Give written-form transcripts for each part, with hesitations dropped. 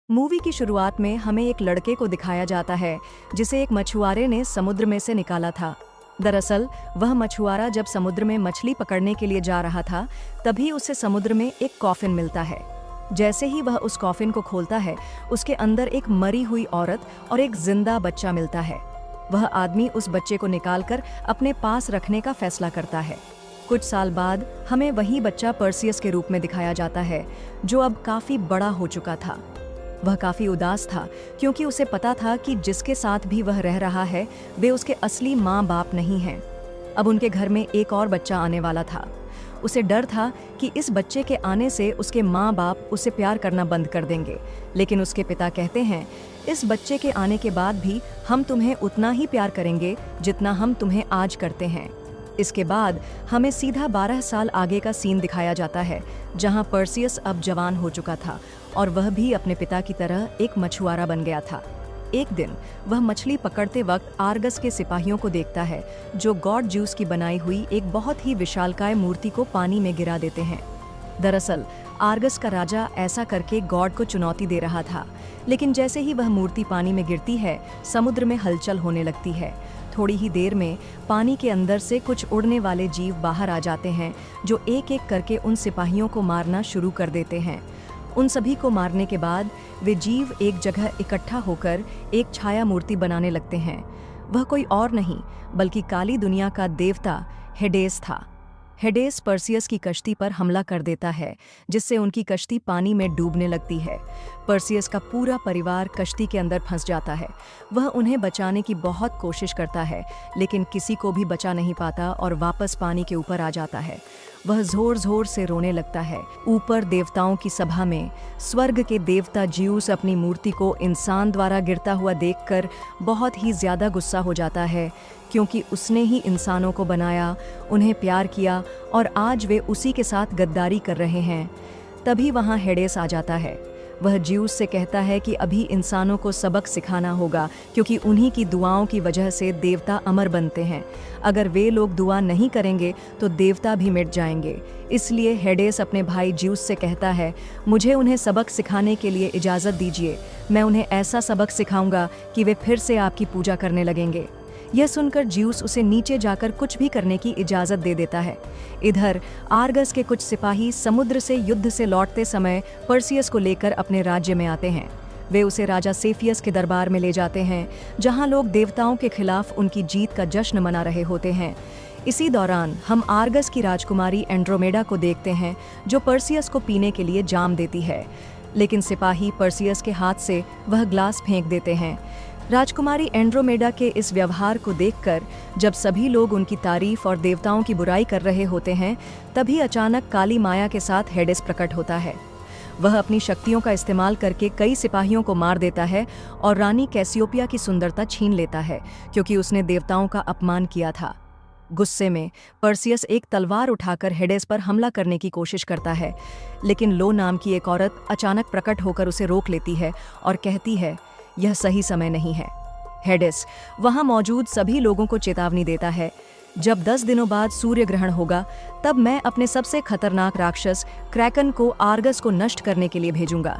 Movie की शुरुआत में हमें एक लड़के को दिखाया जाता है जिसे एक मछुआरे ने समुद्र में से निकाला था। दरअसल वह मछुआरा जब समुद्र में मछली पकड़ने के लिए जा रहा था, तभी उसे समुद्र में एक कॉफिन मिलता है। जैसे ही वह उस कॉफिन को खोलता है, उसके अंदर एक मरी हुई औरत और एक जिंदा बच्चा मिलता है। वह आदमी उस बच्चे को निकालकर अपने पास रखने का फैसला करता है। कुछ साल बाद हमें वही बच्चा पर्सियस के रूप में दिखाया जाता है, जो अब काफी बड़ा हो चुका था। वह काफी उदास था क्योंकि उसे पता था कि जिसके साथ भी वह रह रहा है वे उसके असली माँ बाप नहीं हैं। अब उनके घर में एक और बच्चा आने वाला था। उसे डर था कि इस बच्चे के आने से उसके माँ बाप उसे प्यार करना बंद कर देंगे, लेकिन उसके पिता कहते हैं, इस बच्चे के आने के बाद भी हम तुम्हें उतना ही प्यार करेंगे जितना हम तुम्हें आज करते हैं। इसके बाद हमें सीधा 12 साल आगे का सीन दिखाया जाता है, जहां पर्सियस अब जवान हो चुका था और वह भी अपने पिता की तरह एक मछुआरा बन गया था। एक दिन वह मछली पकड़ते वक्त आर्गस के सिपाहियों को देखता है, जो गॉड ज्यूस की बनाई हुई एक बहुत ही विशालकाय मूर्ति को पानी में गिरा देते हैं। दरअसल आर्गस का राजा ऐसा करके गॉड को चुनौती दे रहा था, लेकिन जैसे ही वह मूर्ति पानी में गिरती है, समुद्र में हलचल होने लगती है। थोड़ी ही देर में पानी के अंदर से कुछ उड़ने वाले जीव बाहर आ जाते हैं, जो एक एक करके उन सिपाहियों को मारना शुरू कर देते हैं। उन सभी को मारने के बाद वे जीव एक जगह इकट्ठा होकर एक छाया मूर्ति बनाने लगते हैं। वह कोई और नहीं बल्कि काली दुनिया का देवता हेडेस था। हेडेस पर्सियस की कश्ती पर हमला कर देता है, जिससे उनकी कश्ती पानी में डूबने लगती है। पर्सियस का पूरा परिवार कश्ती के अंदर फंस जाता है। वह उन्हें बचाने की बहुत कोशिश करता है, लेकिन किसी को भी बचा नहीं पाता और वापस पानी के ऊपर आ जाता है। वह जोर जोर से रोने लगता है। ऊपर देवताओं की सभा में स्वर्ग के देवता ज्यूस अपनी मूर्ति को इंसान द्वारा गिरता हुआ देखकर बहुत ही ज्यादा गुस्सा हो जाता है, क्योंकि उसने ही इंसानों को बनाया, उन्हें प्यार किया और आज वे उसी के साथ गद्दारी कर रहे हैं। तभी वहाँ हेडेस आ जाता है। वह ज्यूस से कहता है कि अभी इंसानों को सबक सिखाना होगा, क्योंकि उन्हीं की दुआओं की वजह से देवता अमर बनते हैं। अगर वे लोग दुआ नहीं करेंगे तो देवता भी मिट जाएंगे। इसलिए हेडेस अपने भाई ज्यूस से कहता है, मुझे उन्हें सबक सिखाने के लिए इजाज़त दीजिए। मैं उन्हें ऐसा सबक सिखाऊंगा कि वे फिर से आपकी पूजा करने लगेंगे। यह सुनकर ज्यूस उसे नीचे जाकर कुछ भी करने की इजाज़त दे देता है। इधर आर्गस के कुछ सिपाही समुद्र से युद्ध से लौटते समय पर्सियस को लेकर अपने राज्य में आते हैं। वे उसे राजा सेफियस के दरबार में ले जाते हैं, जहां लोग देवताओं के खिलाफ उनकी जीत का जश्न मना रहे होते हैं। इसी दौरान हम आर्गस की राजकुमारी एंड्रोमेडा को देखते हैं, जो पर्सियस को पीने के लिए जाम देती है, लेकिन सिपाही पर्सियस के हाथ से वह ग्लास फेंक देते हैं। राजकुमारी एंड्रोमेडा के इस व्यवहार को देखकर जब सभी लोग उनकी तारीफ और देवताओं की बुराई कर रहे होते हैं, तभी अचानक काली माया के साथ हेडेस प्रकट होता है। वह अपनी शक्तियों का इस्तेमाल करके कई सिपाहियों को मार देता है और रानी कैसियोपिया की सुंदरता छीन लेता है, क्योंकि उसने देवताओं का अपमान किया था। गुस्से में पर्सियस एक तलवार उठाकर हेडेस पर हमला करने की कोशिश करता है, लेकिन लो नाम की एक औरत अचानक प्रकट होकर उसे रोक लेती है और कहती है, यह सही समय नहीं है। हेडेस वहां मौजूद सभी लोगों को चेतावनी देता है, जब 10 दिनों बाद सूर्य ग्रहण होगा, तब मैं अपने सबसे खतरनाक राक्षस क्रैकन को आर्गस को नष्ट करने के लिए भेजूंगा।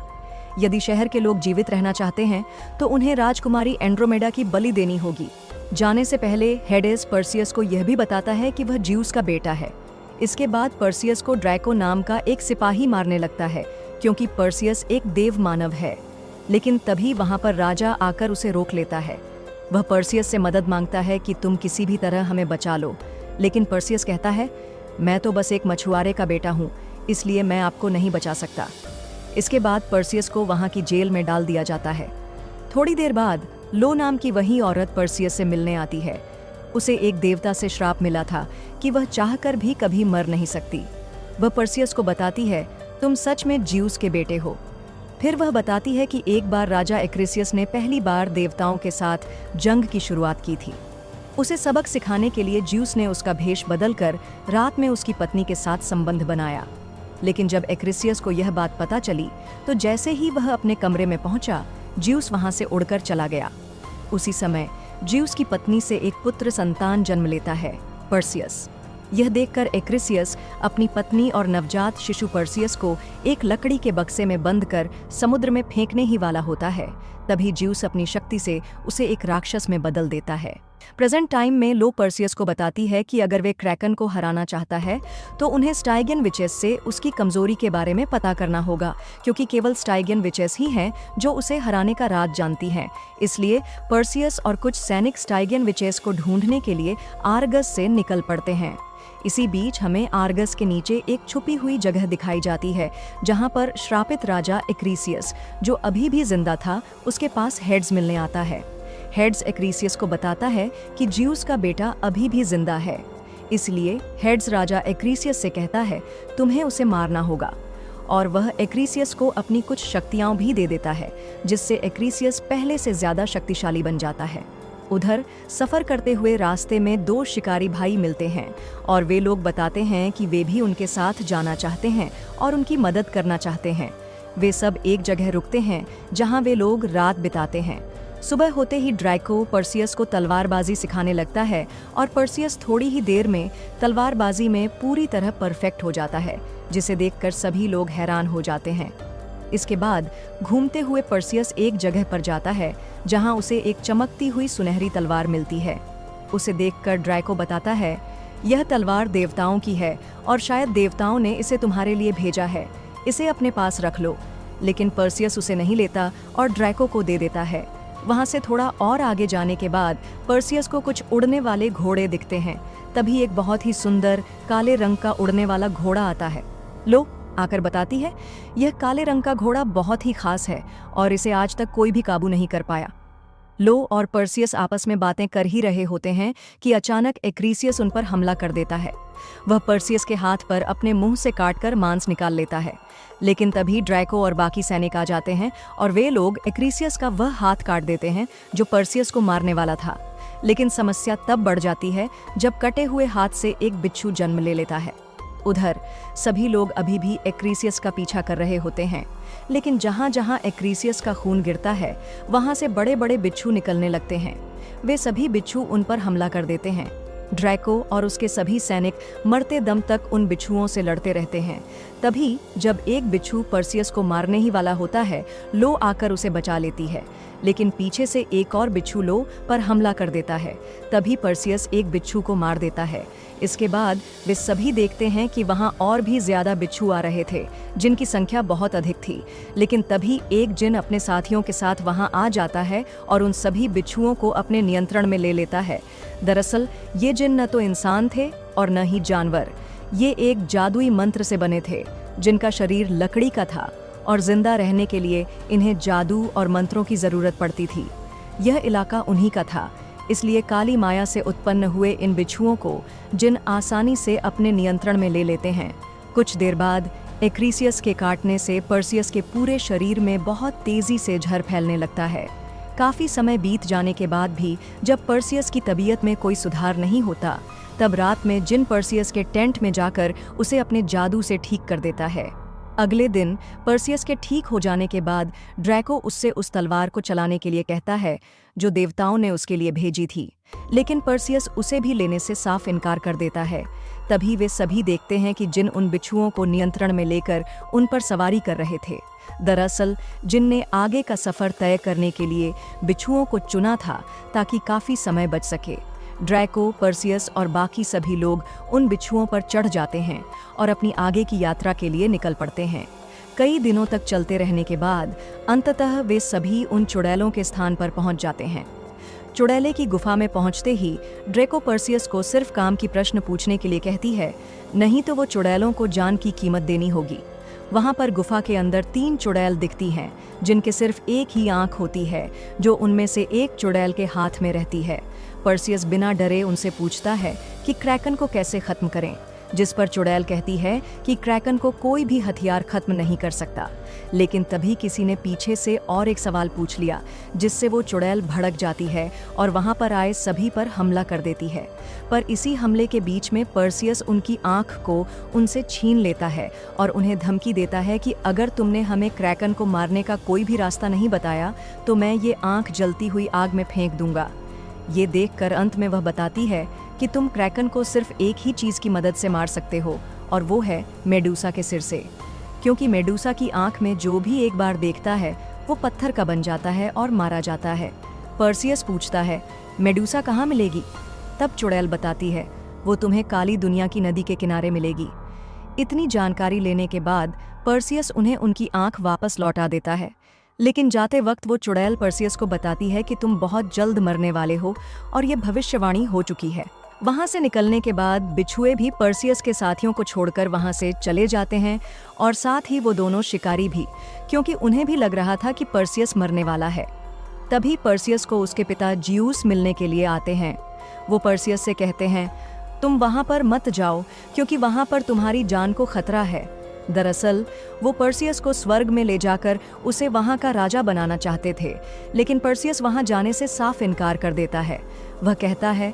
यदि शहर के लोग जीवित रहना चाहते हैं तो उन्हें राजकुमारी एंड्रोमेडा की बलि देनी होगी। जाने से पहले हेडेस पर्सियस को यह भी बताता है कि वह ज्यूस का बेटा है। इसके बाद पर्सियस को ड्रैको नाम का एक सिपाही मारने लगता है, क्योंकि पर्सियस एक देव मानव है। लेकिन तभी वहां पर राजा आकर उसे रोक लेता है। वह पर्सियस से मदद मांगता है कि तुम किसी भी तरह हमें बचा लो, लेकिन पर्सियस कहता है, मैं तो बस एक मछुआरे का बेटा हूँ, इसलिए मैं आपको नहीं बचा सकता। इसके बाद पर्सियस को वहां की जेल में डाल दिया जाता है। थोड़ी देर बाद लो नाम की वही औरत पर्सियस से मिलने आती है। उसे एक देवता से श्राप मिला था कि वह चाहकर भी कभी मर नहीं सकती। वह पर्सियस को बताती है, तुम सच में ज्यूस के बेटे हो। फिर वह बताती है कि एक बार राजा एक्रिसियस ने पहली बार देवताओं के साथ जंग की शुरुआत की थी। उसे सबक सिखाने के लिए ज्यूस ने उसका भेष बदलकर रात में उसकी पत्नी के साथ संबंध बनाया। लेकिन जब एक्रिसियस को यह बात पता चली, तो जैसे ही वह अपने कमरे में पहुंचा, ज्यूस वहां से उड़कर चला गया। उसी समय ज्यूस की पत्नी से एक पुत्र संतान जन्म लेता है, पर्सियस। यह देखकर एक्रिसियस अपनी पत्नी और नवजात शिशु पर्सियस को एक लकड़ी के बक्से में बंद कर समुद्र में फेंकने ही वाला होता है। तभी ज्यूस अपनी शक्ति से उसे एक राक्षस में बदल देता है। प्रेजेंट टाइम में लो पर्सियस को बताती है कि अगर वे क्रैकन को हराना चाहता है तो उन्हें स्टाइगियन विचेस से उसकी कमजोरी के बारे में पता करना होगा, क्योंकि केवल स्टाइगियन विचेस ही हैं जो उसे हराने का राज जानती हैं। इसलिए पर्सियस और कुछ सैनिक स्टाइगियन विचेस को ढूंढने के लिए आर्गस से निकल पड़ते हैं। इसी बीच हमें आर्गस के नीचे एक छुपी हुई जगह दिखाई जाती है, जहां पर श्रापित राजा एक्रीसियस, जो अभी भी जिंदा था, उसके पास हेड्स मिलने आता है। हेड्स एक्रीसियस को बताता है कि ज्यूस का बेटा अभी भी जिंदा है। इसलिए हेड्स राजा एक्रीसियस से कहता है, तुम्हें उसे मारना होगा, और वह एक्रीसियस को अपनी कुछ शक्तियां भी दे देता है, जिससे एक्रीसियस पहले से ज्यादा शक्तिशाली बन जाता है। उधर सफर करते हुए रास्ते में दो शिकारी भाई मिलते हैं और वे लोग बताते हैं कि वे भी उनके साथ जाना चाहते हैं और उनकी मदद करना चाहते हैं। वे सब एक जगह रुकते हैं जहां वे लोग रात बिताते हैं। सुबह होते ही ड्रैको पर्सियस को तलवारबाजी सिखाने लगता है और पर्सियस थोड़ी ही देर में तलवारबाजी में पूरी तरह परफेक्ट हो जाता है, जिसे देखकर सभी लोग हैरान हो जाते हैं। इसके बाद घूमते हुए पर्सियस एक जगह पर जाता है जहां उसे एक चमकती हुई सुनहरी तलवार मिलती है। उसे देखकर ड्रैको बताता है, यह तलवार देवताओं की है और शायद देवताओं ने इसे तुम्हारे लिए भेजा है, इसे अपने पास रख लो। लेकिन पर्सियस उसे नहीं लेता और ड्रैको को दे देता है। वहां से थोड़ा और आगे जाने के बाद पर्सियस को कुछ उड़ने वाले घोड़े दिखते हैं। तभी एक बहुत ही सुंदर काले रंग का उड़ने वाला घोड़ा आता है। लो आकर बताती है, यह काले रंग का घोड़ा बहुत ही खास है और इसे आज तक कोई भी काबू नहीं कर पाया। लो और पर्सियस आपस में बातें कर ही रहे होते हैं कि अचानक एक्रीसियस उन पर हमला कर देता है। वह पर्सियस के हाथ पर अपने मुंह से काटकर मांस निकाल लेता है, लेकिन तभी ड्रैको और बाकी सैनिक आ जाते हैं और वे लोग एक्रीसियस का वह हाथ काट देते हैं जो पर्सियस को मारने वाला था। लेकिन समस्या तब बढ़ जाती है जब कटे हुए हाथ से एक बिच्छू जन्म ले लेता है। उधर सभी लोग अभी भी एक्रीसियस का पीछा कर रहे होते हैं, लेकिन जहां जहां एक्रीसियस का खून गिरता है वहां से बड़े बड़े बिच्छू निकलने लगते हैं। वे सभी बिच्छू उन पर हमला कर देते हैं। ड्रैको और उसके सभी सैनिक मरते दम तक उन बिच्छुओं से लड़ते रहते हैं। तभी जब एक बिच्छू पर्सियस को मारने ही वाला होता है, लो आकर उसे बचा लेती है, लेकिन पीछे से एक और बिच्छू लो पर हमला कर देता है। तभी पर्सियस एक बिच्छू को मार देता है। इसके बाद वे सभी देखते हैं कि वहां और भी ज्यादा बिच्छू आ रहे थे, जिनकी संख्या बहुत अधिक थी। लेकिन तभी एक जिन अपने साथियों के साथ वहां आ जाता है और उन सभी बिच्छुओं को अपने नियंत्रण में ले लेता है। दरअसल ये जिन न तो इंसान थे और न ही जानवर। ये एक जादुई मंत्र से बने थे, जिनका शरीर लकड़ी का था और जिंदा रहने के लिए इन्हें जादू और मंत्रों की जरूरत पड़ती थी। यह इलाका उन्हीं का था, इसलिए काली माया से उत्पन्न हुए इन बिच्छुओं को जिन आसानी से अपने नियंत्रण में ले लेते हैं। कुछ देर बाद एक्रीसियस के काटने से पर्सियस के पूरे शरीर में बहुत तेजी से झर फैलने लगता है। काफी समय बीत जाने के बाद भी जब पर्सियस की तबीयत में कोई सुधार नहीं होता, तब रात में जिन पर्सियस के टेंट में जाकर उसे अपने जादू से ठीक कर देता है। अगले दिन पर्सियस के ठीक हो जाने के बाद ड्रैको उससे उस तलवार को चलाने के लिए कहता है जो देवताओं ने उसके लिए भेजी थी, लेकिन पर्सियस उसे भी लेने से साफ इनकार कर देता है। तभी वे सभी देखते हैं कि जिन उन बिच्छुओं को नियंत्रण में लेकर उन पर सवारी कर रहे थे। दरअसल जिन ने आगे का सफर तय करने के लिए बिच्छुओं को चुना था ताकि काफी समय बच सके। ड्रैको, पर्सियस और बाकी सभी लोग उन बिच्छुओं पर चढ़ जाते हैं और अपनी आगे की यात्रा के लिए निकल पड़ते हैं। कई दिनों तक चलते रहने के बाद अंततः वे सभी उन चुड़ैलों के स्थान पर पहुंच जाते हैं। चुड़ैले की गुफा में पहुंचते ही ड्रैको पर्सियस को सिर्फ काम की प्रश्न पूछने के लिए कहती है, नहीं तो वो चुड़ैलों को जान की कीमत देनी होगी। वहां पर गुफा के अंदर 3 चुड़ैल दिखती हैं, जिनके सिर्फ एक ही आंख होती है, जो उनमें से एक चुड़ैल के हाथ में रहती है। पर्सियस बिना डरे उनसे पूछता है कि क्रैकन को कैसे खत्म करें, जिस पर चुड़ैल कहती है कि क्रैकन को कोई भी हथियार खत्म नहीं कर सकता। लेकिन तभी किसी ने पीछे से और एक सवाल पूछ लिया, जिससे वो चुड़ैल भड़क जाती है और वहां पर आए सभी पर हमला कर देती है। पर इसी हमले के बीच में पर्सियस उनकी आंख को उनसे छीन लेता है और उन्हें धमकी देता है कि अगर तुमने हमें क्रैकन को मारने का कोई भी रास्ता नहीं बताया तो मैं ये आंख जलती हुई आग में फेंक दूंगा। ये देखकर अंत में वह बताती है कि तुम क्रैकन को सिर्फ एक ही चीज की मदद से मार सकते हो, और वो है मेडूसा के सिर से। क्योंकि मेडूसा की आंख में जो भी एक बार देखता है वो पत्थर का बन जाता है और मारा जाता है। पर्सियस पूछता है, मेडूसा कहाँ मिलेगी? तब चुड़ैल बताती है, वो तुम्हें काली दुनिया की नदी के किनारे मिलेगी। इतनी जानकारी लेने के बाद पर्सियस उन्हें उनकी आंख वापस लौटा देता है। लेकिन जाते वक्त वो चुड़ैल पर्सियस को बताती है कि तुम बहुत जल्द मरने वाले हो और ये भविष्यवाणी हो चुकी है। वहां से निकलने के बाद बिच्छुए भी पर्सियस के साथियों को छोड़कर वहां से चले जाते हैं, और साथ ही वो दोनों शिकारी भी, क्योंकि उन्हें भी लग रहा था कि पर्सियस मरने वाला है। तभी पर्सियस को उसके पिता जियूस मिलने के लिए आते हैं। वो पर्सियस से कहते हैं, तुम वहां पर मत जाओ क्योंकि वहां पर तुम्हारी जान को खतरा है। दरअसल वो पर्सियस को स्वर्ग में ले जाकर उसे वहां का राजा बनाना चाहते थे, लेकिन पर्सियस वहां जाने से साफ इनकार कर देता है। वह कहता है,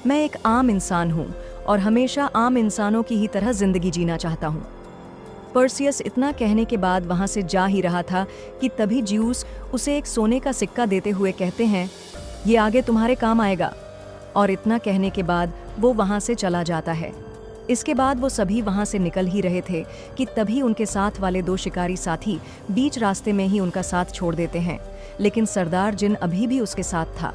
मैं एक आम इंसान हूँ और हमेशा आम इंसानों की ही तरह जिंदगी जीना चाहता हूँ। पर्सियस इतना कहने के बाद वहां से जा ही रहा था कि तभी जियूस उसे एक सोने का सिक्का देते हुए कहते हैं, ये आगे तुम्हारे काम आएगा। और इतना कहने के बाद वो वहां से चला जाता है। इसके बाद वो सभी वहां से निकल ही रहे थे कि तभी उनके साथ वाले दो शिकारी साथी बीच रास्ते में ही उनका साथ छोड़ देते हैं, लेकिन सरदार जिन अभी भी उसके साथ था।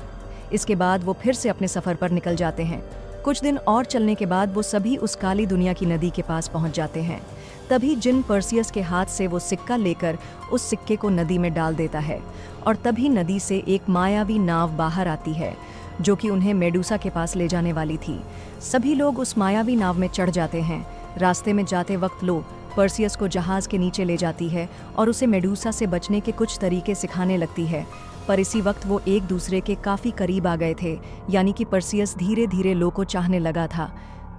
इसके बाद वो फिर से अपने सफर पर निकल जाते हैं। कुछ दिन और चलने के बाद वो सभी उस काली दुनिया की नदी के पास पहुंच जाते हैं। तभी जिन पर्सियस के हाथ से वो सिक्का लेकर उस सिक्के को नदी में डाल देता है, और तभी नदी से एक मायावी नाव बाहर आती है जो कि उन्हें मेडूसा के पास ले जाने वाली थी। सभी लोग उस मायावी नाव में चढ़ जाते हैं। रास्ते में जाते वक्त लो पर्सियस को जहाज के नीचे ले जाती है और उसे मेडूसा से बचने के कुछ तरीके सिखाने लगती है। पर इसी वक्त वो एक दूसरे के काफी करीब आ गए थे, यानी कि पर्सियस धीरे धीरे लो को चाहने लगा था।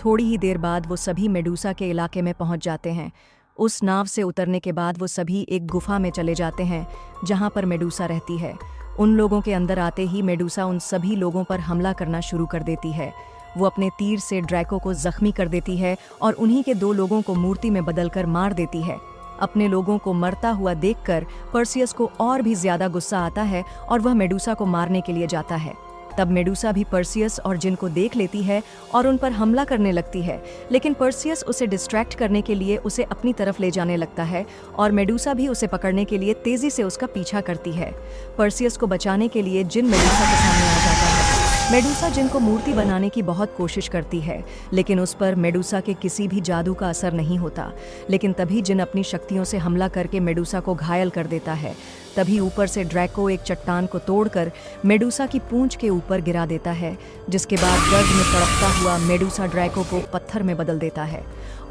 थोड़ी ही देर बाद वो सभी मेडूसा के इलाके में पहुंच जाते हैं। उस नाव से उतरने के बाद वो सभी एक गुफा में चले जाते हैं जहां पर मेडूसा रहती है। उन लोगों के अंदर आते ही मेडूसा उन सभी लोगों पर हमला करना शुरू कर देती है। वो अपने तीर से ड्रैको को जख्मी कर देती है और उन्हीं के दो लोगों को मूर्ति में बदलकर मार देती है। अपने लोगों को मरता हुआ देखकर पर्सियस को और भी ज्यादा गुस्सा आता है और वह मेडूसा को मारने के लिए जाता है। तब मेडूसा भी पर्सियस और जिन को देख लेती है और उन पर हमला करने लगती है, लेकिन पर्सियस उसे डिस्ट्रैक्ट करने के लिए उसे अपनी तरफ ले जाने लगता है और मेडूसा भी उसे पकड़ने के लिए तेजी से उसका पीछा करती है। पर्सियस को बचाने के लिए जिन मेडूसा के सामने आ जाता है। मेडूसा जिन को मूर्ति बनाने की बहुत कोशिश करती है, लेकिन उस पर मेडूसा के किसी भी जादू का असर नहीं होता। लेकिन तभी जिन अपनी शक्तियों से हमला करके मेडूसा को घायल कर देता है। तभी ऊपर से ड्रैको एक चट्टान को तोड़कर मेडूसा की पूंछ के ऊपर गिरा देता है, जिसके बाद दर्द में तड़पता हुआ मेडूसा ड्रैको को पत्थर में बदल देता है।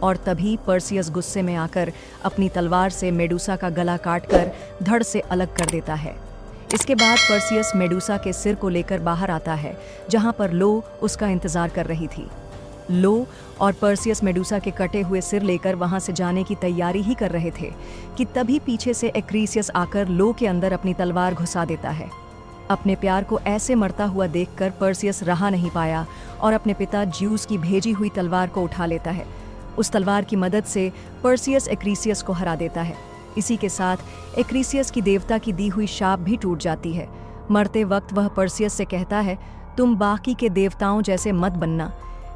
और तभी पर्सियस गुस्से में आकर अपनी तलवार से मेडूसा का गला काटकर धड़ से अलग कर देता है। इसके बाद पर्सियस मेडूसा के सिर को लेकर बाहर आता है, जहां पर लो उसका इंतजार कर रही थी। लो और पर्सियस मेडूसा के कटे हुए सिर लेकर वहां से जाने की तैयारी ही कर रहे थे कि तभी पीछे से एक्रीसियस आकर लो के अंदर अपनी तलवार घुसा देता है। अपने प्यार को ऐसे मरता हुआ देखकर पर्सियस रहा नहीं पाया और अपने पिता जियूस की भेजी हुई तलवार को उठा लेता है। उस तलवार की मदद से पर्सियस एक्रीसियस को हरा देता है। इसी के साथ एक्रीसियस की देवता की दी हुई शाप भी टूट जाती है। मरते वक्त वह पर्सियस से कहता है, तुम बाकी के देवताओं जैसे मत बनना।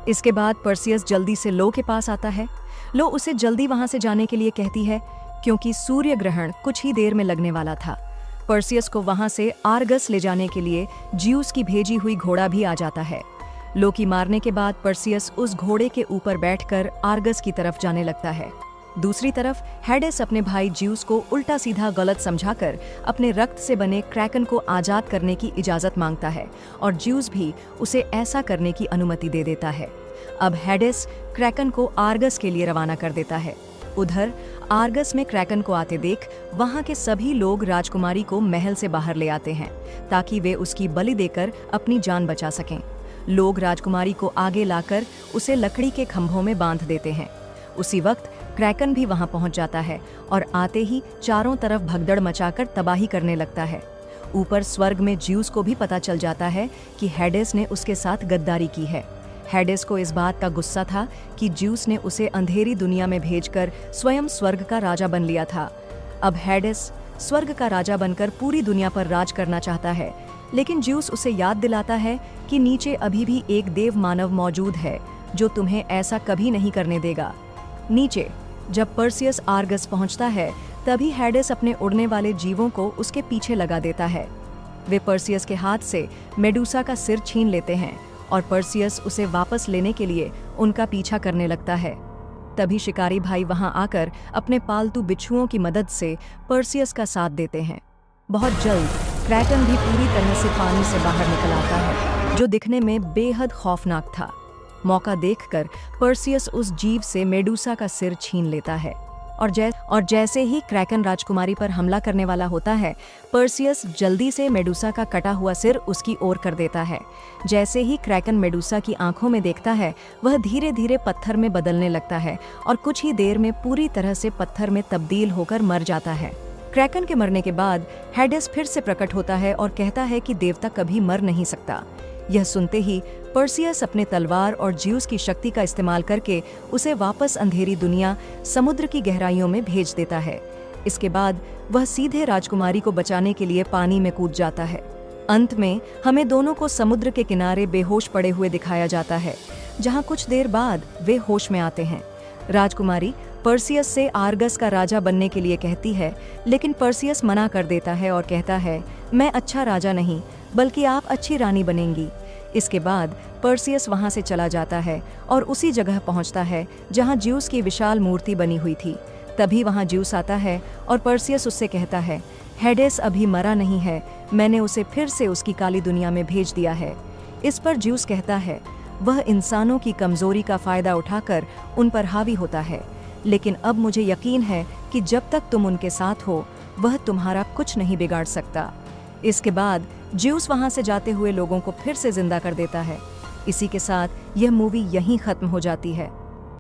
इसके बाद पर्सियस जल्दी से लो के पास आता है। लो उसे जल्दी वहां से जाने के लिए कहती है, क्योंकि सूर्य ग्रहण कुछ ही देर में लगने वाला था। पर्सियस को वहां से आर्गस ले जाने के लिए जियूस की भेजी हुई घोड़ा भी आ जाता है। लो की मारने के बाद पर्सियस उस घोड़े के ऊपर बैठकर आर्गस की तरफ जाने लगता है। दूसरी तरफ हेडेस अपने भाई जियूस को उल्टा सीधा गलत समझाकर अपने रक्त से बने क्रैकन को आजाद करने की इजाजत मांगता है और जियूस भी उसे ऐसा करने की अनुमति दे देता है। अब हेडेस क्रैकन को आर्गस के लिए रवाना कर देता है। उधर आर्गस में क्रैकन को आते देख वहां के सभी लोग राजकुमारी को महल से बाहर ले आते हैं ताकि वे उसकी बलि देकर अपनी जान बचा सकें। लोग राजकुमारी को आगे लाकर उसे लकड़ी के खंभों में बांध देते हैं। उसी वक्त क्रैकन भी वहां पहुंच जाता है और आते ही चारों तरफ भगदड़ मचाकर तबाही करने लगता है। ऊपर स्वर्ग में जियूस को भी पता चल जाता है कि हेडेस ने उसके साथ गद्दारी की है। हेडेस को इस बात का गुस्सा था कि जियूस ने उसे अंधेरी दुनिया में भेजकर स्वयं स्वर्ग का राजा बन लिया था। अब हेडेस स्वर्ग का राजा बनकर पूरी दुनिया पर राज करना चाहता है, लेकिन ज्यूस उसे याद दिलाता है कि नीचे अभी भी एक देव मानव मौजूद है जो तुम्हें ऐसा कभी नहीं करने देगा। नीचे जब पर्सियस आर्गस पहुंचता है तभी हेडिस अपने उड़ने वाले जीवों को उसके पीछे लगा देता है। वे पर्सियस के हाथ से मेडूसा का सिर छीन लेते हैं और पर्सियस उसे वापस लेने के लिए उनका पीछा करने लगता है। तभी शिकारी भाई वहां आकर अपने पालतू बिच्छुओं की मदद से पर्सियस का साथ देते हैं। बहुत जल्द क्रैकन भी पूरी तरह से पानी से बाहर निकल आता है, जो दिखने में बेहद खौफनाक था। मौका देखकर पर्सियस उस जीव से मेडूसा का सिर छीन लेता है और जैसे ही क्रैकन राजकुमारी पर हमला करने वाला होता है, पर्सियस जल्दी से मेडूसा का कटा हुआ सिर उसकी ओर कर देता है। जैसे ही क्रैकन मेडूसा की आंखों में देखता है, वह धीरे धीरे पत्थर में बदलने लगता है और कुछ ही देर में पूरी तरह से पत्थर में तब्दील होकर मर जाता है। क्रैकन के मरने के बाद हेडिस फिर से प्रकट होता है और कहता है कि देवता कभी मर नहीं सकता। यह सुनते ही पर्सियस अपने तलवार और ज्यूस की शक्ति का इस्तेमाल करके उसे वापस अंधेरी दुनिया समुद्र की गहराइयों में भेज देता है। इसके बाद वह सीधे राजकुमारी को बचाने के लिए पानी में कूद जाता है। अंत में हमें दोनों को समुद्र के किनारे बेहोश पड़े हुए दिखाया जाता है, जहां कुछ देर बाद वे होश में आते हैं। राजकुमारी पर्सियस से आर्गस का राजा बनने के लिए कहती है, लेकिन पर्सियस मना कर देता है और कहता है, मैं अच्छा राजा नहीं बल्कि आप अच्छी रानी बनेंगी। इसके बाद पर्सियस वहां से चला जाता है और उसी जगह पहुंचता है जहां ज्यूस की विशाल मूर्ति बनी हुई थी। तभी वहां ज्यूस आता है और पर्सियस उससे कहता है, हेडिस अभी मरा नहीं है, मैंने उसे फिर से उसकी काली दुनिया में भेज दिया है। इस पर ज्यूस कहता है, वह इंसानों की कमजोरी का फायदा उठाकर उन पर हावी होता है, लेकिन अब मुझे यकीन है कि जब तक तुम उनके साथ हो वह तुम्हारा कुछ नहीं बिगाड़ सकता। इसके बाद ज्यूस वहां से जाते हुए लोगों को फिर से जिंदा कर देता है। इसी के साथ यह मूवी यहीं खत्म हो जाती है।